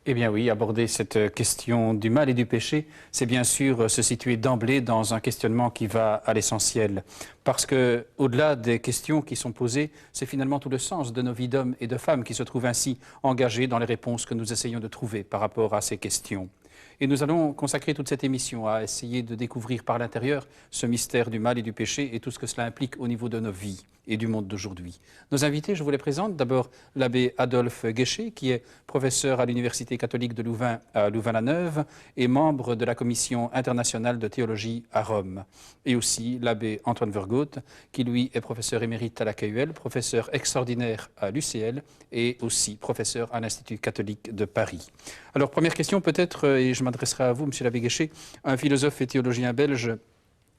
Eh bien oui, aborder cette question du mal et du péché, c'est bien sûr se situer d'emblée dans un questionnement qui va à l'essentiel. Parce que, au-delà des questions qui sont posées, c'est finalement tout le sens de nos vies d'hommes et de femmes qui se trouvent ainsi engagés dans les réponses que nous essayons de trouver par rapport à ces questions. Et nous allons consacrer toute cette émission à essayer de découvrir par l'intérieur ce mystère du mal et du péché et tout ce que cela implique au niveau de nos vies et du monde d'aujourd'hui. Nos invités, je vous les présente. D'abord, l'abbé Adolphe Guéché, qui est professeur à l'Université catholique de Louvain à Louvain-la-Neuve et membre de la Commission internationale de théologie à Rome. Et aussi l'abbé Antoine Vergote, qui lui est professeur émérite à la KUL, professeur extraordinaire à l'UCL et aussi professeur à l'Institut catholique de Paris. Alors, première question peut-être, et je m'adresserai à vous, monsieur l'abbé Guéché, un philosophe et théologien belge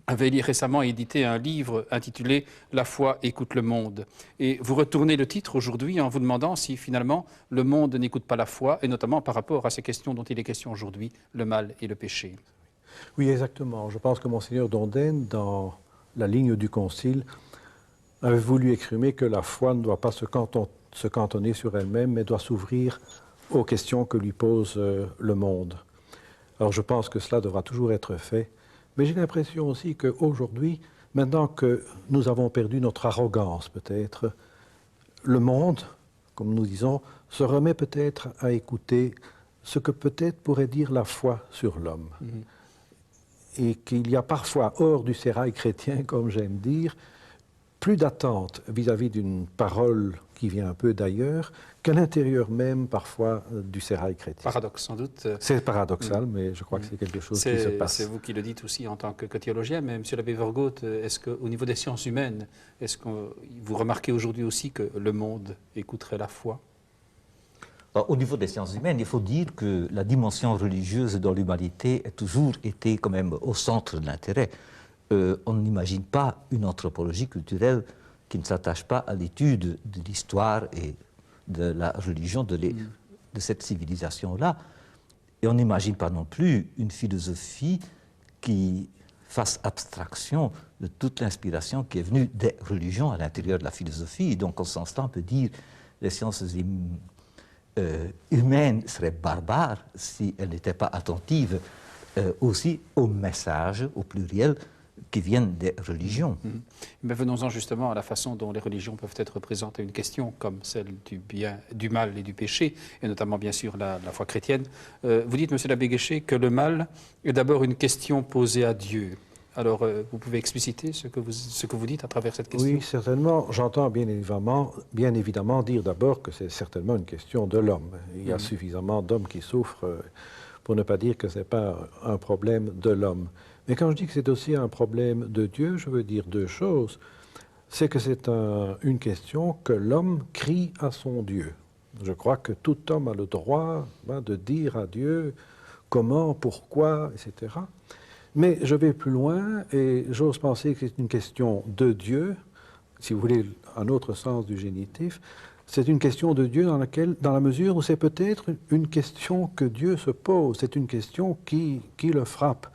avait récemment édité un livre intitulé « La foi écoute le monde ». Et vous retournez le titre aujourd'hui en vous demandant si finalement le monde n'écoute pas la foi, et notamment par rapport à ces questions dont il est question aujourd'hui, le mal et le péché. Oui, exactement. Je pense que Monseigneur Dondaine, dans la ligne du Concile, avait voulu exprimer que la foi ne doit pas se cantonner sur elle-même, mais doit s'ouvrir aux questions que lui pose le monde. Alors je pense que cela devra toujours être fait. Mais j'ai l'impression aussi qu'aujourd'hui, maintenant que nous avons perdu notre arrogance peut-être, le monde, comme nous disons, se remet peut-être à écouter ce que peut-être pourrait dire la foi sur l'homme. Et qu'il y a parfois, hors du sérail chrétien, comme j'aime dire, plus d'attente vis-à-vis d'une parole qui vient un peu d'ailleurs, qu'à l'intérieur même, parfois, du sérail chrétien. Paradoxe, sans doute. C'est paradoxal, mais je crois que c'est quelque chose qui se passe. C'est vous qui le dites aussi en tant que théologien, mais monsieur l'abbé Vergote, est-ce qu'au niveau des sciences humaines, est-ce que vous remarquez aujourd'hui aussi que le monde écouterait la foi? Au niveau des sciences humaines, il faut dire que la dimension religieuse dans l'humanité a toujours été quand même au centre de l'intérêt. On n'imagine pas une anthropologie culturelle qui ne s'attache pas à l'étude de l'histoire et de la religion de cette civilisation-là. Et on n'imagine pas non plus une philosophie qui fasse abstraction de toute l'inspiration qui est venue des religions à l'intérieur de la philosophie. Et donc, en ce sens-là, on peut dire que les sciences humaines seraient barbares si elles n'étaient pas attentives aussi aux messages, au pluriel, qui viennent des religions. Mais venons-en justement à la façon dont les religions peuvent être représentées une question comme celle du bien, du mal et du péché, et notamment bien sûr la foi chrétienne. Vous dites, monsieur l'abbé Guéché, que le mal est d'abord une question posée à Dieu. Alors, vous pouvez expliciter ce que vous dites à travers cette question? Oui, certainement. J'entends bien évidemment dire d'abord que c'est certainement une question de l'homme. Il y a suffisamment d'hommes qui souffrent pour ne pas dire que ce n'est pas un problème de l'homme. Mais quand je dis que c'est aussi un problème de Dieu, je veux dire deux choses. C'est que c'est une question que l'homme crie à son Dieu. Je crois que tout homme a le droit de dire à Dieu comment, pourquoi, etc. Mais je vais plus loin et j'ose penser que c'est une question de Dieu, si vous voulez un autre sens du génitif. C'est une question de Dieu dans la mesure où c'est peut-être une question que Dieu se pose, c'est une question qui le frappe.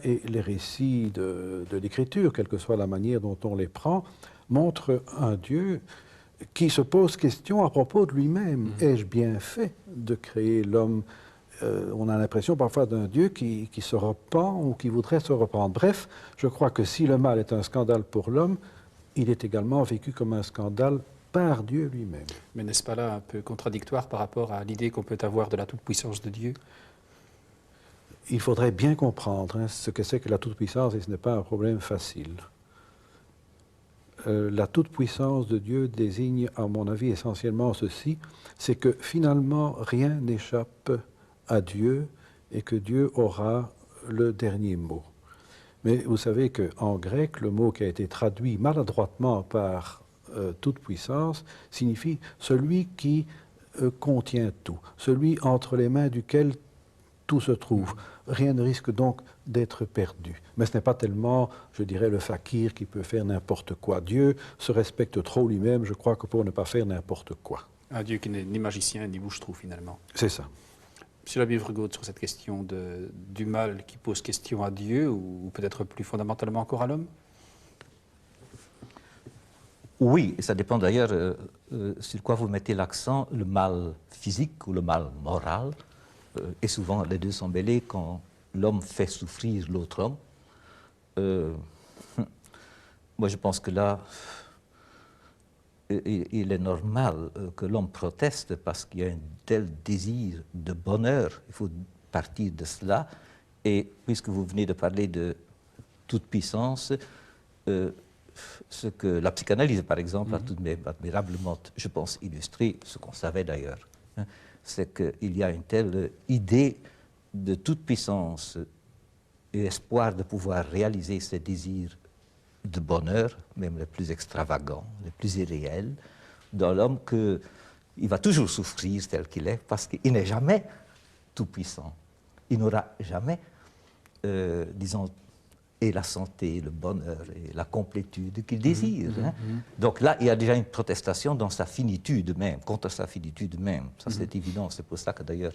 Et les récits de l'Écriture, quelle que soit la manière dont on les prend, montrent un Dieu qui se pose question à propos de lui-même. Ai-je bien fait de créer l'homme? On a l'impression parfois d'un Dieu qui se repent ou qui voudrait se reprendre. Bref, je crois que si le mal est un scandale pour l'homme, il est également vécu comme un scandale par Dieu lui-même. Mais n'est-ce pas là un peu contradictoire par rapport à l'idée qu'on peut avoir de la toute-puissance de Dieu? Il faudrait bien comprendre ce que c'est que la toute-puissance, et ce n'est pas un problème facile. La toute-puissance de Dieu désigne, à mon avis, essentiellement ceci, c'est que finalement rien n'échappe à Dieu et que Dieu aura le dernier mot. Mais vous savez qu'en grec, le mot qui a été traduit maladroitement par toute puissance signifie celui qui contient tout, celui entre les mains duquel tout se trouve. Rien ne risque donc d'être perdu. Mais ce n'est pas tellement, je dirais, le fakir qui peut faire n'importe quoi. Dieu se respecte trop lui-même, je crois, que pour ne pas faire n'importe quoi. Un Dieu qui n'est ni magicien ni bouche-trou finalement. C'est ça. Monsieur l'abbé Vergote, sur cette question du mal qui pose question à Dieu ou peut-être plus fondamentalement encore à l'homme? Oui, et ça dépend d'ailleurs sur quoi vous mettez l'accent, le mal physique ou le mal moral. et souvent les deux sont mêlés quand l'homme fait souffrir l'autre homme. Moi, je pense que là, il est normal que l'homme proteste parce qu'il y a un tel désir de bonheur. Il faut partir de cela. Et puisque vous venez de parler de toute puissance, ce que la psychanalyse, par exemple, a tout de même admirablement, je pense, illustré, ce qu'on savait d'ailleurs, hein, c'est qu'il y a une telle idée de toute puissance et espoir de pouvoir réaliser ses désirs de bonheur, même les plus extravagants, les plus irréels, dans l'homme qu'il va toujours souffrir tel qu'il est, parce qu'il n'est jamais tout puissant. Il n'aura jamais, disons, et la santé, le bonheur et la complétude qu'il désire. Hein. Donc là, il y a déjà une protestation dans sa finitude même, contre sa finitude même. Ça, c'est évident. C'est pour ça que d'ailleurs,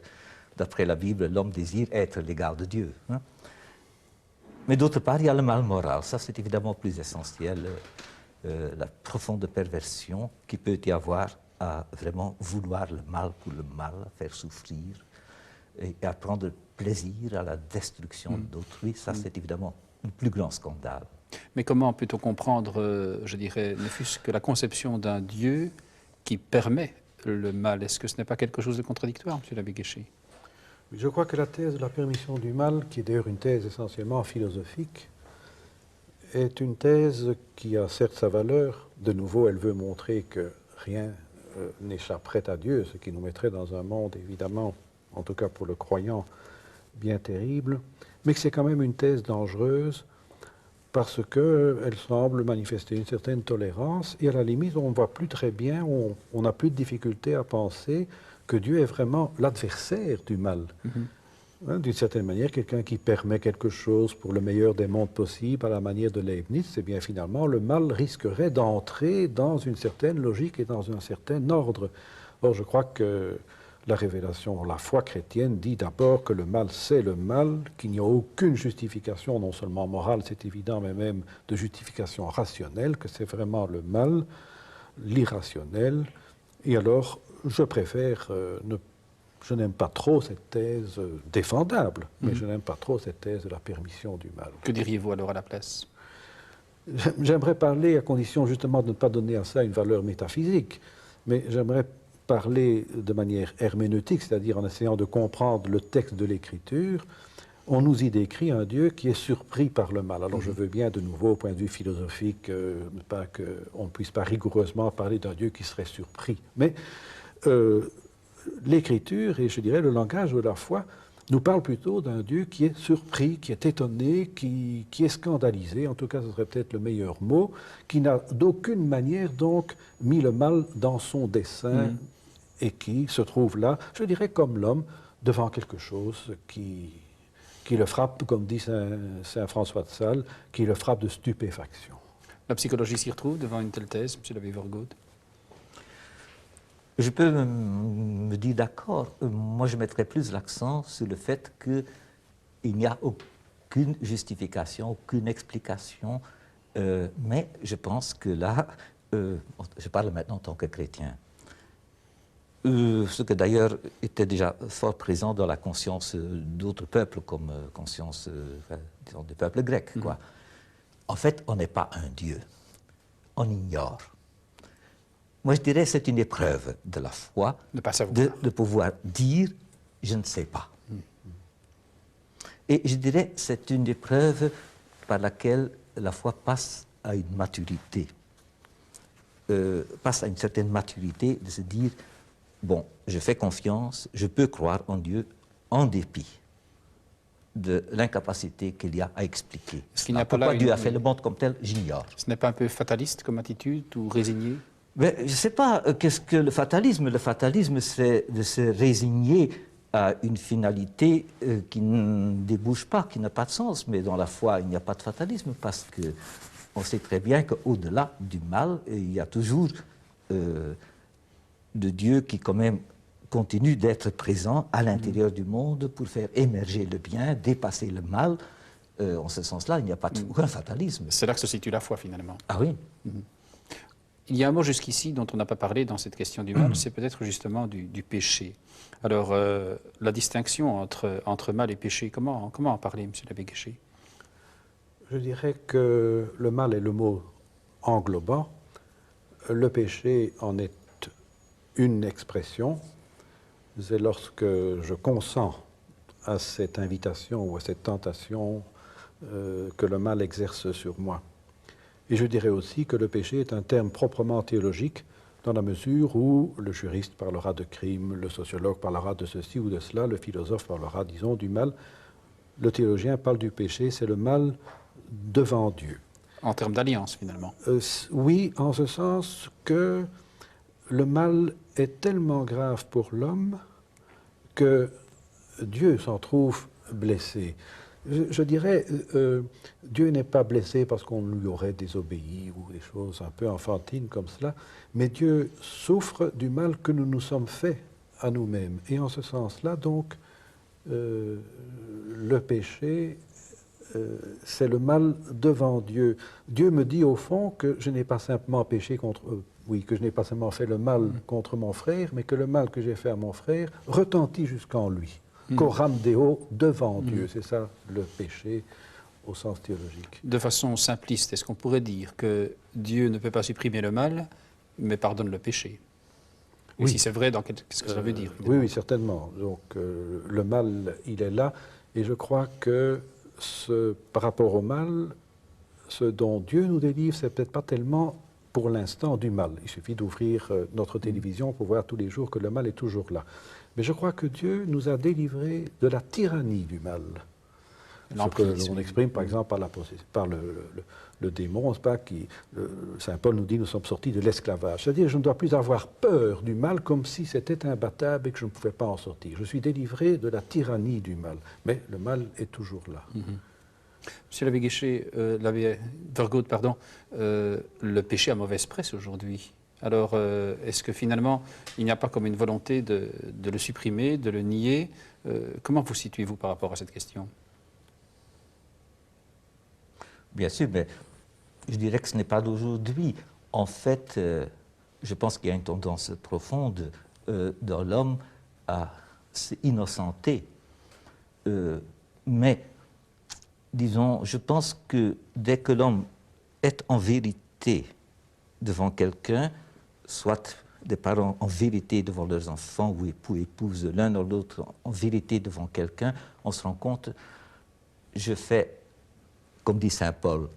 d'après la Bible, l'homme désire être l'égal de Dieu. Hein. Mais d'autre part, il y a le mal moral. Ça, c'est évidemment plus essentiel. La profonde perversion qui peut y avoir à vraiment vouloir le mal pour le mal, à faire souffrir et à prendre plaisir à la destruction d'autrui. Ça, c'est évidemment le plus grand scandale. Mais comment peut-on comprendre, je dirais, ne fût-ce que la conception d'un Dieu qui permet le mal? Est-ce que ce n'est pas quelque chose de contradictoire, M. l'abbé Guéchet? Je crois que la thèse de la permission du mal, qui est d'ailleurs une thèse essentiellement philosophique, est une thèse qui a certes sa valeur. De nouveau, elle veut montrer que rien n'échapperait à Dieu, ce qui nous mettrait dans un monde, évidemment, en tout cas pour le croyant, bien terrible, mais que c'est quand même une thèse dangereuse parce qu'elle semble manifester une certaine tolérance et à la limite, on ne voit plus très bien, on n'a plus de difficulté à penser que Dieu est vraiment l'adversaire du mal. Hein, d'une certaine manière, quelqu'un qui permet quelque chose pour le meilleur des mondes possibles à la manière de Leibniz, c'est bien finalement le mal risquerait d'entrer dans une certaine logique et dans un certain ordre. Or, je crois que la révélation, la foi chrétienne dit d'abord que le mal, c'est le mal, qu'il n'y a aucune justification, non seulement morale, c'est évident, mais même de justification rationnelle, que c'est vraiment le mal, l'irrationnel. Et alors, je préfère je n'aime pas trop cette thèse défendable, mais je n'aime pas trop cette thèse de la permission du mal. Que diriez-vous alors à la place? J'aimerais parler, à condition justement de ne pas donner à ça une valeur métaphysique, mais j'aimerais parler de manière herméneutique, c'est-à-dire en essayant de comprendre le texte de l'Écriture. On nous y décrit un Dieu qui est surpris par le mal. Alors je veux bien de nouveau, au point de vue philosophique, pas qu'on ne puisse pas rigoureusement parler d'un Dieu qui serait surpris, mais l'Écriture, et je dirais le langage de la foi, nous parle plutôt d'un Dieu qui est surpris, qui est étonné, qui est scandalisé, en tout cas ce serait peut-être le meilleur mot, qui n'a d'aucune manière donc mis le mal dans son dessein et qui se trouve là, je dirais comme l'homme, devant quelque chose qui le frappe, comme dit saint François de Sales, qui le frappe de stupéfaction. La psychologie s'y retrouve devant une telle thèse, M. l'abbé Vergaude? Je peux me dire d'accord. Moi, je mettrais plus l'accent sur le fait qu'il n'y a aucune justification, aucune explication. Mais je pense que là, je parle maintenant en tant que chrétien, ce que d'ailleurs était déjà fort présent dans la conscience d'autres peuples, comme conscience, disons, des peuples grecs, quoi. En fait, on n'est pas un Dieu. On ignore. Moi, je dirais que c'est une épreuve de la foi de pouvoir dire « je ne sais pas ». Et je dirais que c'est une épreuve par laquelle la foi passe à une maturité, passe à une certaine maturité de se dire « bon, je fais confiance, je peux croire en Dieu en dépit de l'incapacité qu'il y a à expliquer. Pourquoi Dieu a fait le monde comme tel, j'ignore. » Ce n'est pas un peu fataliste comme attitude ou résigné? Mais je ne sais pas, qu'est-ce que le fatalisme? Le fatalisme, c'est de se résigner à une finalité qui ne débouche pas, qui n'a pas de sens. Mais dans la foi, il n'y a pas de fatalisme parce qu'on sait très bien qu'au-delà du mal, il y a toujours de Dieu qui quand même continue d'être présent à l'intérieur du monde pour faire émerger le bien, dépasser le mal. En ce sens-là, il n'y a pas aucun fatalisme. C'est là que se situe la foi, finalement. Ah oui. Il y a un mot jusqu'ici dont on n'a pas parlé dans cette question du mal, c'est peut-être justement du péché. Alors, la distinction entre mal et péché, comment en parler, M. l'abbé Guéché? Je dirais que le mal est le mot englobant. Le péché en est une expression. C'est lorsque je consens à cette invitation ou à cette tentation que le mal exerce sur moi. Et je dirais aussi que le péché est un terme proprement théologique dans la mesure où le juriste parlera de crime, le sociologue parlera de ceci ou de cela, le philosophe parlera, disons, du mal. Le théologien parle du péché, c'est le mal devant Dieu. En termes d'alliance, finalement. Oui, en ce sens que le mal est tellement grave pour l'homme que Dieu s'en trouve blessé. Je dirais, Dieu n'est pas blessé parce qu'on lui aurait désobéi ou des choses un peu enfantines comme cela, mais Dieu souffre du mal que nous nous sommes faits à nous-mêmes. Et en ce sens-là, donc, le péché, c'est le mal devant Dieu. Dieu me dit au fond que je n'ai pas simplement péché contre... que je n'ai pas seulement fait le mal contre mon frère, mais que le mal que j'ai fait à mon frère retentit jusqu'en lui. Coram Deo, devant Dieu. C'est ça le péché au sens théologique. De façon simpliste, est-ce qu'on pourrait dire que Dieu ne peut pas supprimer le mal, mais pardonne le péché? Et si c'est vrai, qu'est-ce que ça veut dire? Oui, certainement. Donc le mal, il est là. Et je crois que par rapport au mal, ce dont Dieu nous délivre, c'est peut-être pas tellement pour l'instant du mal. Il suffit d'ouvrir notre télévision pour voir tous les jours que le mal est toujours là. Mais je crois que Dieu nous a délivrés de la tyrannie du mal. Ce que l'on exprime par exemple par le démon, pas Saint Paul nous dit nous sommes sortis de l'esclavage. C'est-à-dire je ne dois plus avoir peur du mal comme si c'était imbattable et que je ne pouvais pas en sortir. Je suis délivré de la tyrannie du mal, mais le mal est toujours là. Monsieur l'abbé Guéché, l'abbé Vergaude, pardon, le péché a mauvaise presse aujourd'hui. Alors, est-ce que finalement, il n'y a pas comme une volonté de le supprimer, de le nier? Comment vous situez-vous par rapport à cette question? Bien sûr, mais je dirais que ce n'est pas d'aujourd'hui. En fait, je pense qu'il y a une tendance profonde dans l'homme à s'innocenter. Mais, disons, je pense que dès que l'homme est en vérité devant quelqu'un, soit des parents en vérité devant leurs enfants ou époux, épouses, l'un dans l'autre en vérité devant quelqu'un, on se rend compte, je fais, comme dit Saint Paul,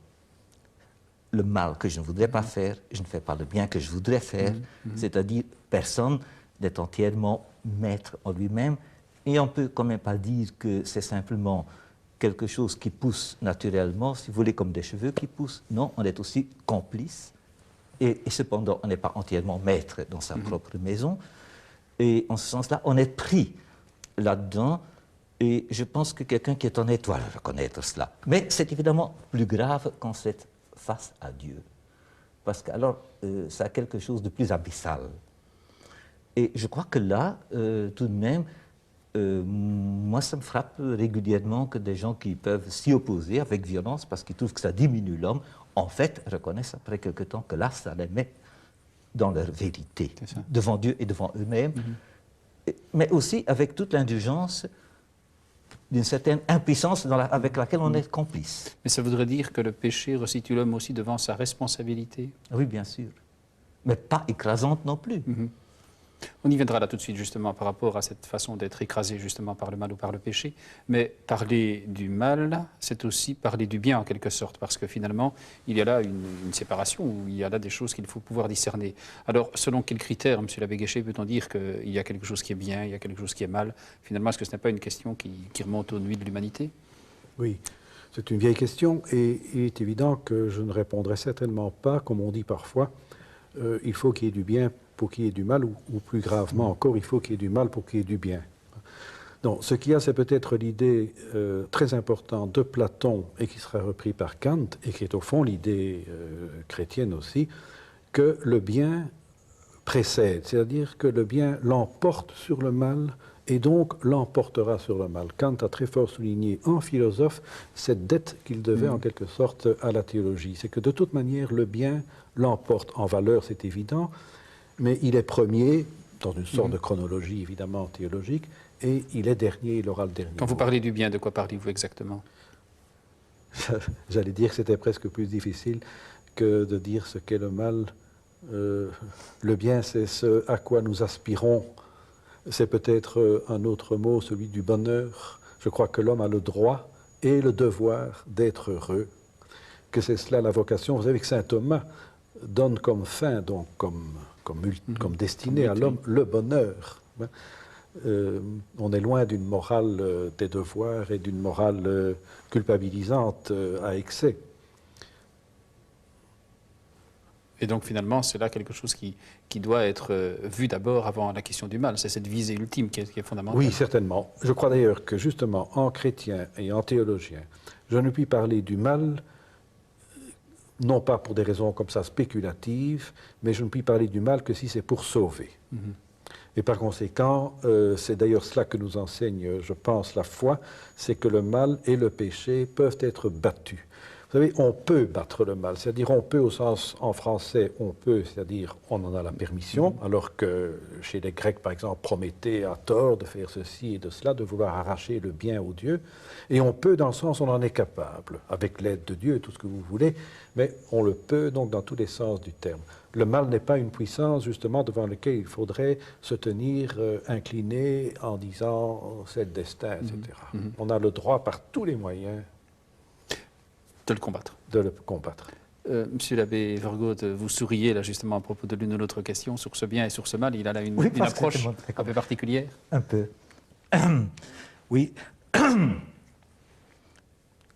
le mal que je ne voudrais pas faire, je ne fais pas le bien que je voudrais faire, c'est-à-dire personne n'est entièrement maître en lui-même, et on ne peut quand même pas dire que c'est simplement quelque chose qui pousse naturellement, si vous voulez, comme des cheveux qui poussent. Non, on est aussi complice. Et cependant, on n'est pas entièrement maître dans sa propre maison. Et en ce sens-là, on est pris là-dedans. Et je pense que quelqu'un qui est honnête doit reconnaître cela. Mais c'est évidemment plus grave quand c'est face à Dieu. Parce que alors, ça a quelque chose de plus abyssal. Et je crois que là, tout de même, moi, ça me frappe régulièrement que des gens qui peuvent s'y opposer avec violence parce qu'ils trouvent que ça diminue l'homme, en fait, reconnaissent après quelque temps que là, ça les met dans leur vérité, devant Dieu et devant eux-mêmes, mais aussi avec toute l'indulgence d'une certaine impuissance avec laquelle on est complice. Mais ça voudrait dire que le péché resitue l'homme aussi devant sa responsabilité? Oui, bien sûr, mais pas écrasante non plus. On y viendra là tout de suite justement par rapport à cette façon d'être écrasé justement par le mal ou par le péché. Mais parler du mal, c'est aussi parler du bien en quelque sorte, parce que finalement, il y a là une séparation, où il y a là des choses qu'il faut pouvoir discerner. Alors, selon quels critères, M. l'abbé Guéché, peut-on dire qu'il y a quelque chose qui est bien, il y a quelque chose qui est mal? Finalement, est-ce que ce n'est pas une question qui remonte aux nuits de l'humanité? Oui, c'est une vieille question, et il est évident que je ne répondrai certainement pas, comme on dit parfois, il faut qu'il y ait du bien pour qu'il y ait du mal, ou plus gravement encore, il faut qu'il y ait du mal pour qu'il y ait du bien. Donc, ce qu'il y a, c'est peut-être l'idée très importante de Platon, et qui sera repris par Kant, et qui est au fond l'idée chrétienne aussi, que le bien précède, c'est-à-dire que le bien l'emporte sur le mal, et donc l'emportera sur le mal. Kant a très fort souligné en philosophe cette dette qu'il devait en quelque sorte à la théologie. C'est que de toute manière, le bien l'emporte en valeur, c'est évident, mais il est premier, dans une sorte de chronologie évidemment théologique, et il est dernier, il aura le dernier. Quand vous parlez du bien, de quoi parlez-vous exactement? J'allais dire que c'était presque plus difficile que de dire ce qu'est le mal. Le bien, c'est ce à quoi nous aspirons. C'est peut-être un autre mot, celui du bonheur. Je crois que l'homme a le droit et le devoir d'être heureux, que c'est cela la vocation. Vous savez que saint Thomas donne comme fin, donc comme destinée à l'homme, le bonheur. On est loin d'une morale des devoirs et d'une morale culpabilisante à excès. Et donc finalement, c'est là quelque chose qui doit être vu d'abord avant la question du mal. C'est cette visée ultime qui est fondamentale. Oui, certainement. Je crois d'ailleurs que justement, en chrétien et en théologien, je ne puis parler du mal, non pas pour des raisons comme ça spéculatives, mais je ne puis parler du mal que si c'est pour sauver. Et par conséquent, c'est d'ailleurs cela que nous enseigne, je pense, la foi, c'est que le mal et le péché peuvent être battus. Vous savez, on peut battre le mal, c'est-à-dire on peut au sens, en français, on peut, c'est-à-dire on en a la permission, alors que chez les Grecs, par exemple, Prométhée a tort de faire ceci et de cela, de vouloir arracher le bien au Dieu, et on peut dans le sens on en est capable, avec l'aide de Dieu, tout ce que vous voulez, mais on le peut donc dans tous les sens du terme. Le mal n'est pas une puissance, justement, devant laquelle il faudrait se tenir incliné en disant « c'est le destin », etc. On a le droit, par tous les moyens, de le combattre. De le combattre. Monsieur l'abbé Vergote, vous souriez là justement à propos de l'une ou l'autre question sur ce bien et sur ce mal. Il a là une approche un peu particulière. Un peu. Oui.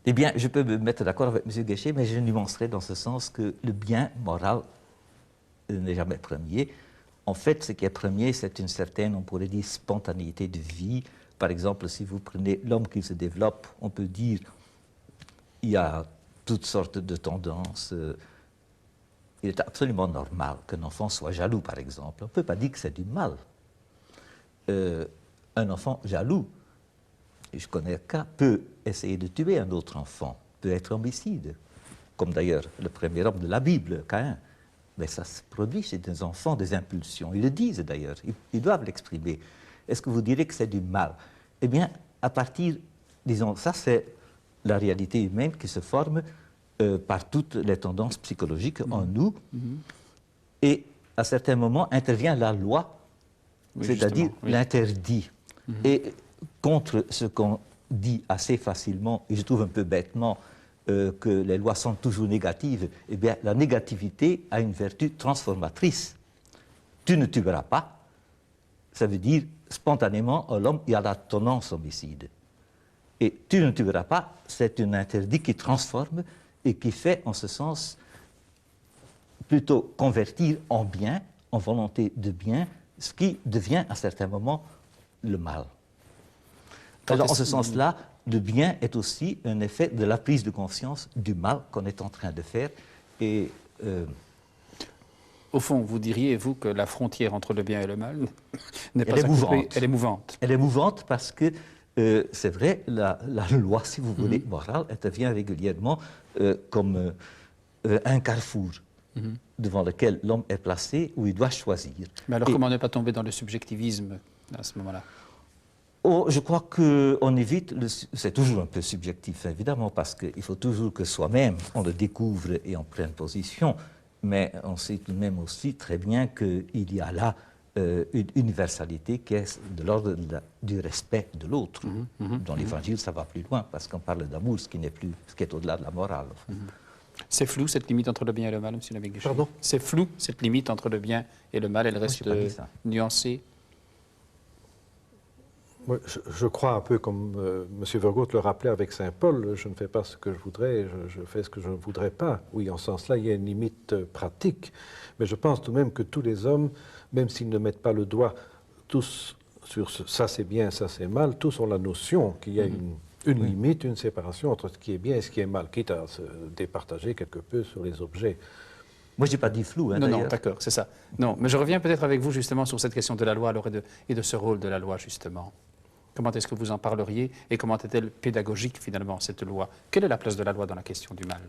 Eh bien, je peux me mettre d'accord avec M. Guéchet, mais je nuancerai dans ce sens que le bien moral n'est jamais premier. En fait, ce qui est premier, c'est une certaine, on pourrait dire, spontanéité de vie. Par exemple, si vous prenez l'homme qui se développe, on peut dire il y a toutes sortes de tendances. Il est absolument normal qu'un enfant soit jaloux, par exemple. On ne peut pas dire que c'est du mal. Un enfant jaloux, et je connais un cas, peut essayer de tuer un autre enfant, peut être homicide, comme d'ailleurs le premier homme de la Bible, Caïn. Mais ça se produit chez des enfants, des impulsions. Ils le disent d'ailleurs, ils doivent l'exprimer. Est-ce que vous direz que c'est du mal? Eh bien, à partir, disons, ça c'est la réalité humaine qui se forme par toutes les tendances psychologiques en nous. Et à certains moments intervient la loi, c'est-à-dire l'interdit. Et contre ce qu'on dit assez facilement, et je trouve un peu bêtement, que les lois sont toujours négatives, eh bien, la négativité a une vertu transformatrice. Tu ne tueras pas, ça veut dire, spontanément, l'homme, il a la tendance homicide. Et tu ne tueras pas, c'est un interdit qui transforme et qui fait, en ce sens, plutôt convertir en bien, en volonté de bien, ce qui devient, à certains moments, le mal. Alors, en ce sens-là, le bien est aussi un effet de la prise de conscience du mal qu'on est en train de faire. Et, au fond, vous diriez, vous, que la frontière entre le bien et le mal n'est pas mouvante. Elle est mouvante. Elle est mouvante parce que, c'est vrai, la loi, si vous voulez, morale, intervient régulièrement comme un carrefour devant lequel l'homme est placé, où il doit choisir. Mais alors, comment ne pas tomber dans le subjectivisme à ce moment-là? Oh, je crois qu'on évite, c'est toujours un peu subjectif évidemment, parce qu'il faut toujours que soi-même on le découvre et on prenne position, mais on sait tout de même aussi très bien qu'il y a là une universalité qui est de l'ordre du respect de l'autre. Dans l'Évangile, ça va plus loin, parce qu'on parle d'amour, ce qui est au-delà de la morale. C'est flou cette limite entre le bien et le mal, M. l'abbé Guéchet? Pardon? C'est flou cette limite entre le bien et le mal, elle reste nuancée? Je crois un peu comme M. Vergote le rappelait avec saint Paul, je ne fais pas ce que je voudrais, je fais ce que je ne voudrais pas. Oui, en ce sens-là, il y a une limite pratique, mais je pense tout de même que tous les hommes, même s'ils ne mettent pas le doigt tous sur ça c'est bien, ça c'est mal, tous ont la notion qu'il y a une limite, une séparation entre ce qui est bien et ce qui est mal, quitte à se départager quelque peu sur les objets. Moi, je n'ai pas dit flou, hein, Non, non, d'ailleurs. d'accord, c'est ça. Non, mais je reviens peut-être avec vous justement sur cette question de la loi alors, et de ce rôle de la loi, justement. Comment est-ce que vous en parleriez et comment est-elle pédagogique, finalement, cette loi? Quelle est la place de la loi dans la question du mal?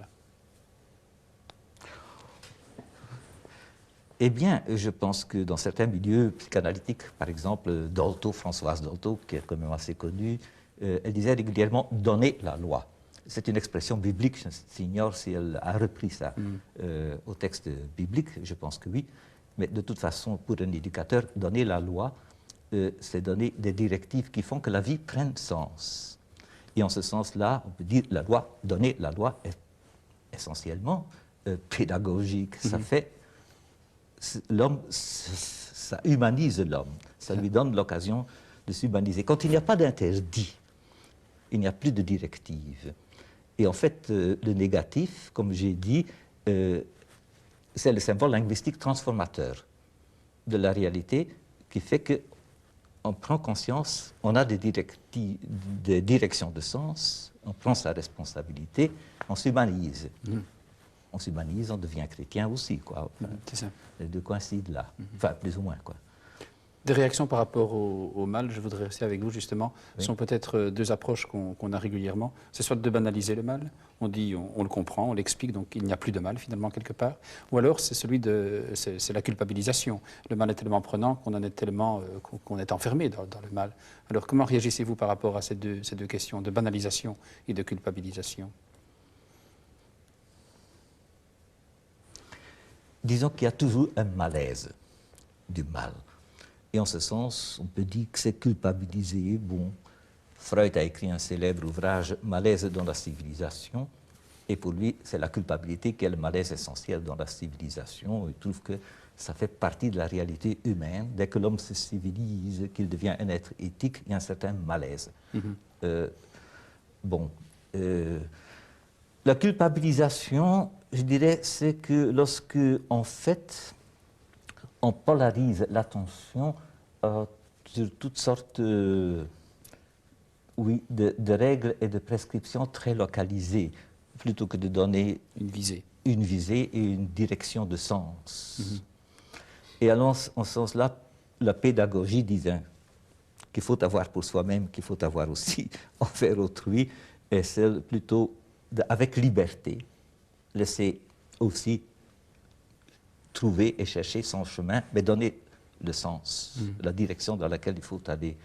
Eh bien, je pense que dans certains milieux psychanalytiques, par exemple, Dolto, Françoise Dolto, qui est quand même assez connue, elle disait régulièrement « donner la loi ». C'est une expression biblique, j'ignore si elle a repris ça au texte biblique, je pense que oui. Mais de toute façon, pour un éducateur, donner la loi, c'est donner des directives qui font que la vie prenne sens. Et en ce sens-là, on peut dire la loi, donner la loi est essentiellement pédagogique. Ça fait l'homme, ça humanise l'homme, ça lui donne l'occasion de s'humaniser. Quand il n'y a pas d'interdit, il n'y a plus de directive. Et en fait, le négatif, comme j'ai dit, c'est le symbole linguistique transformateur de la réalité qui fait qu'on prend conscience, on a des directives, des directions de sens, on prend sa responsabilité, on s'humanise. On s'humanise, on devient chrétien aussi, quoi. C'est ça. Les deux coïncident là, enfin plus ou moins, quoi. Des réactions par rapport au mal, je voudrais rester avec vous justement, sont peut-être deux approches qu'on a régulièrement. C'est soit de banaliser le mal, on dit, on le comprend, on l'explique, donc il n'y a plus de mal finalement quelque part, ou alors c'est c'est la culpabilisation. Le mal est tellement prenant qu'on en est tellement, qu'on est enfermé dans le mal. Alors comment réagissez-vous par rapport à ces deux questions de banalisation et de culpabilisation? Disons qu'il y a toujours un malaise du mal. Et en ce sens, on peut dire que c'est culpabilisé. Bon, Freud a écrit un célèbre ouvrage, Malaise dans la civilisation, et pour lui, c'est la culpabilité qui est le malaise essentiel dans la civilisation. Il trouve que ça fait partie de la réalité humaine. Dès que l'homme se civilise, qu'il devient un être éthique, il y a un certain malaise. La culpabilisation, je dirais, c'est que lorsque, en fait, on polarise l'attention sur toutes sortes de règles et de prescriptions très localisées, plutôt que de donner une visée et une direction de sens. Et alors, en ce sens-là, la pédagogie disait qu'il faut avoir pour soi-même, qu'il faut avoir aussi envers autrui, est celle plutôt avec liberté, laisser aussi trouver et chercher son chemin, mais donner le sens, la direction dans laquelle il faut aller.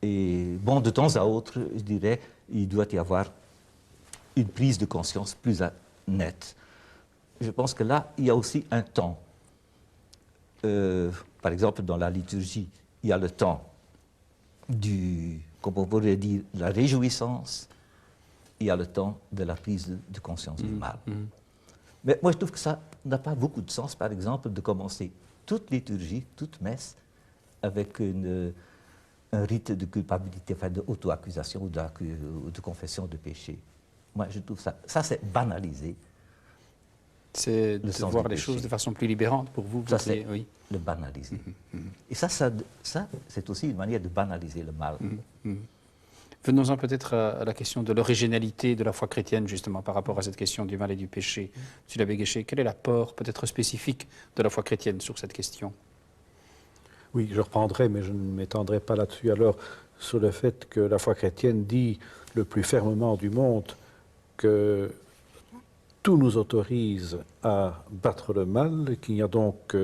Et bon, de temps à autre, je dirais, il doit y avoir une prise de conscience plus nette. Je pense que là, il y a aussi un temps. Par exemple, dans la liturgie, il y a le temps comme on pourrait dire, de la réjouissance, il y a le temps de la prise de conscience du mal. Mais moi, je trouve que ça n'a pas beaucoup de sens, par exemple, de commencer toute liturgie, toute messe, avec un rite de culpabilité, enfin d'auto-accusation ou de confession de péché. Moi, je trouve ça c'est banalisé. C'est de voir les choses de façon plus libérante pour vous. Ça, c'est le banaliser. Et ça c'est aussi une manière de banaliser le mal. Venons-en peut-être à la question de l'originalité de la foi chrétienne, justement, par rapport à cette question du mal et du péché. M. l'abbé Guéchet, quel est l'apport peut-être spécifique de la foi chrétienne sur cette question? Oui, je reprendrai, mais je ne m'étendrai pas là-dessus. Alors, sur le fait que la foi chrétienne dit le plus fermement du monde que tout nous autorise à battre le mal, qu'il n'y a donc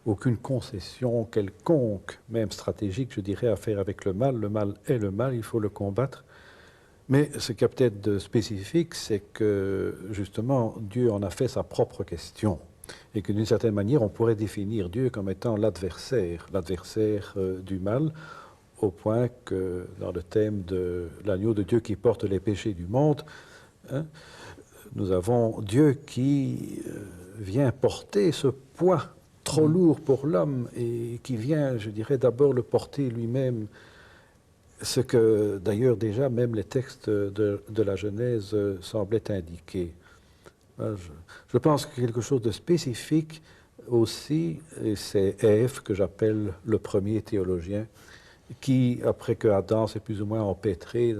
aucune concession quelconque, même stratégique, je dirais, à faire avec le mal. Le mal est le mal, il faut le combattre. Mais ce qu'il y a peut-être de spécifique, c'est que, justement, Dieu en a fait sa propre question. Et que, d'une certaine manière, on pourrait définir Dieu comme étant l'adversaire du mal, au point que, dans le thème de l'agneau de Dieu qui porte les péchés du monde, nous avons Dieu qui vient porter ce poids trop lourd pour l'homme et qui vient, je dirais, d'abord le porter lui-même, ce que d'ailleurs déjà même les textes de la Genèse semblaient indiquer. Je pense que quelque chose de spécifique aussi, et c'est Ève que j'appelle le premier théologien, qui, après que Adam s'est plus ou moins empêtré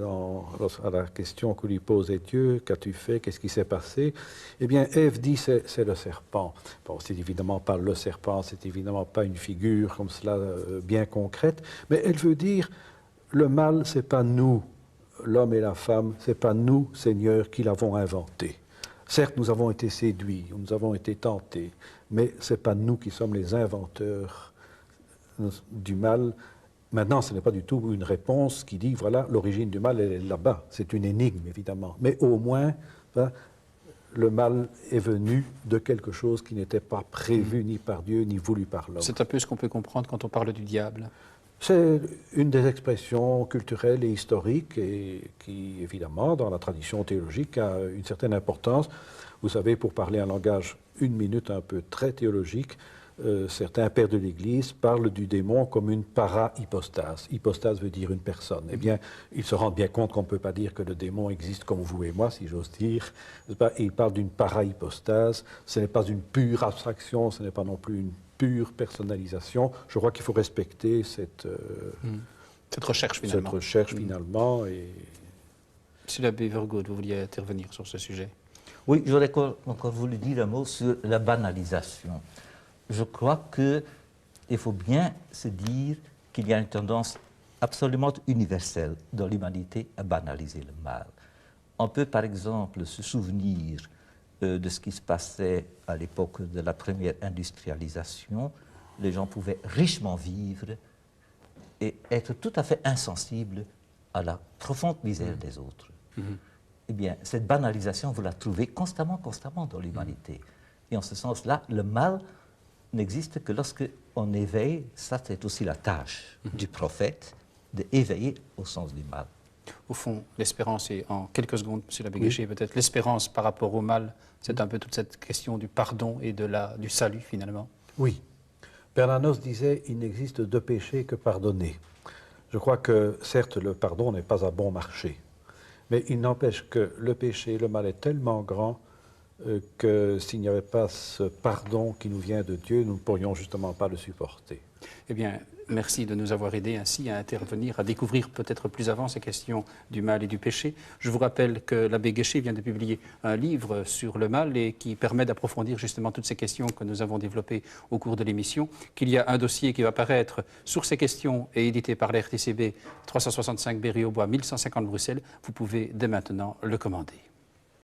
à la question que lui posait Dieu, qu'as-tu fait, qu'est-ce qui s'est passé, eh bien, Ève dit c'est le serpent. Bon, c'est évidemment pas le serpent, c'est évidemment pas une figure comme cela bien concrète, mais elle veut dire le mal, c'est pas nous, l'homme et la femme, c'est pas nous, Seigneur, qui l'avons inventé. Certes, nous avons été séduits, nous avons été tentés, mais c'est pas nous qui sommes les inventeurs du mal. Maintenant, ce n'est pas du tout une réponse qui dit, voilà, l'origine du mal, elle est là-bas. C'est une énigme, évidemment. Mais au moins, le mal est venu de quelque chose qui n'était pas prévu ni par Dieu, ni voulu par l'homme. C'est un peu ce qu'on peut comprendre quand on parle du diable. C'est une des expressions culturelles et historiques et qui, évidemment, dans la tradition théologique, a une certaine importance. Vous savez, pour parler un langage, une minute un peu très théologique, certains pères de l'Église parlent du démon comme une para-hypostase. Hypostase veut dire une personne. Eh bien, ils se rendent bien compte qu'on ne peut pas dire que le démon existe comme vous et moi, si j'ose dire. Ils parlent d'une para-hypostase. Ce n'est pas une pure abstraction, ce n'est pas non plus une pure personnalisation. Je crois qu'il faut respecter cette recherche, finalement. Cette recherche, finalement. Et... Monsieur l'abbé Vergood, vous vouliez intervenir sur ce sujet? Oui, j'aurais encore voulu dire un mot sur la banalisation. Je crois qu'il faut bien se dire qu'il y a une tendance absolument universelle dans l'humanité à banaliser le mal. On peut par exemple se souvenir de ce qui se passait à l'époque de la première industrialisation. Les gens pouvaient richement vivre et être tout à fait insensibles à la profonde misère des autres. Eh bien, cette banalisation, vous la trouvez constamment dans l'humanité. Et en ce sens-là, le mal n'existe que lorsque on éveille, ça c'est aussi la tâche du prophète, d'éveiller au sens du mal. Au fond, l'espérance, et en quelques secondes, M. l'abbé Guéché, peut-être l'espérance par rapport au mal, c'est un peu toute cette question du pardon et du salut, finalement. Oui. Bernanos disait « il n'existe de péché que pardonner ». Je crois que, certes, le pardon n'est pas à bon marché, mais il n'empêche que le péché, le mal est tellement grand que s'il n'y avait pas ce pardon qui nous vient de Dieu, nous ne pourrions justement pas le supporter. Eh bien, merci de nous avoir aidés ainsi à intervenir, à découvrir peut-être plus avant ces questions du mal et du péché. Je vous rappelle que l'abbé Guéché vient de publier un livre sur le mal et qui permet d'approfondir justement toutes ces questions que nous avons développées au cours de l'émission, qu'il y a un dossier qui va paraître sur ces questions et édité par la RTCB 365 Berry-au-Bois 1150 Bruxelles. Vous pouvez dès maintenant le commander.